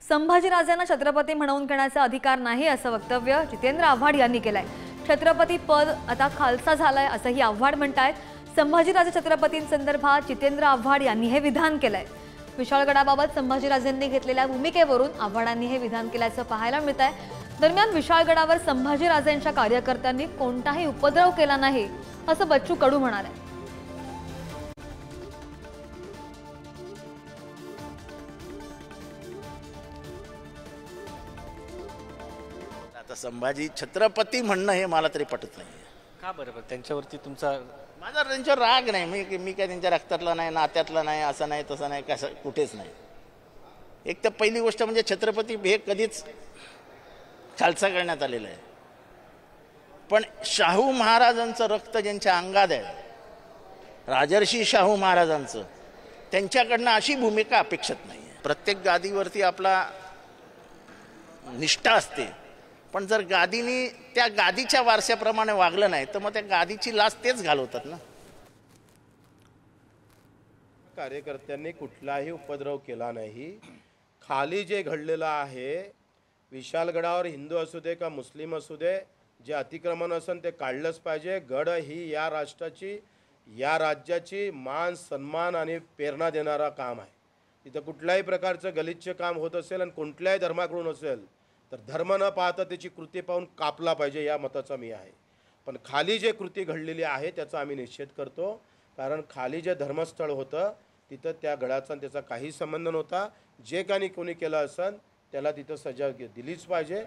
संभाजीराजांना छत्रपती म्हणवून घेण्याचा अधिकार नाही असं वक्तव्य जितेंद्र आव्हाड यांनी केलंय। छत्रपती पद आता खालसा झालाय असंही आव्हाड म्हणतायत। संभाजीराजे छत्रपतींसंदर्भात जितेंद्र आव्हाड यांनी हे विधान केलंय। विशाळगडाबाबत संभाजीराजेंनी घेतलेल्या भूमिकेवरून आव्हाडांनी हे विधान केल्याचं पाहायला मिळतंय। दरम्यान विशाळगडावर संभाजीराजेंच्या कार्यकर्त्यांनी कोणताही उपद्रव केला नाही असं बच्चू कडू म्हणाले। आता संभाजी छत्रपती म्हणणं हे मला तरी पटत नाही। का बरोबर त्यांच्यावरती तुमचा माझा त्यांच्यावर राग नाही। मी काय त्यांच्या रक्तातला नाही, नात्यातला नाही, असं नाही तसं नाही, कसं कुठेच नाही। एक तर पहिली गोष्ट म्हणजे छत्रपती हे कधीच खालसा करण्यात आलेलं आहे, पण शाहू महाराजांचं रक्त ज्यांच्या अंगात आहे, राजर्षी शाहू महाराजांचं, त्यांच्याकडनं अशी भूमिका अपेक्षित नाही आहे। प्रत्येक गादीवरती आपला निष्ठा असते, पण जर गादीने त्या गादीच्या वारशाप्रमाणे वागलं नाही तर मग त्या गादीची लाच तेच घालवतात ना। कार्यकर्त्यांनी कुठलाही उपद्रव केला नाही। खाली जे घडलेलं आहे, विशाळगडावर हिंदू असू दे का मुस्लिम असू दे, जे अतिक्रमण असेल ते काढलंच पाहिजे। गड ही या राष्ट्राची, या राज्याची मान सन्मान आणि प्रेरणा देणारा काम आहे। तिथं कुठल्याही प्रकारचं गलिच्छ काम होत असेल आणि कोणत्याही धर्माकडून असेल तर धर्म न पाहता त्याची कृती पाहून कापला पाहिजे, या मताचा मी आहे। पण खाली जे कृती घडलेली आहे त्याचा आम्ही निषेध करतो, कारण खाली जे धर्मस्थळ होतं तिथं त्या गडाचा आणि त्याचा काही संबंध नव्हता। जे काही कोणी केलं असेल त्याला तिथं सजा दिलीच पाहिजे।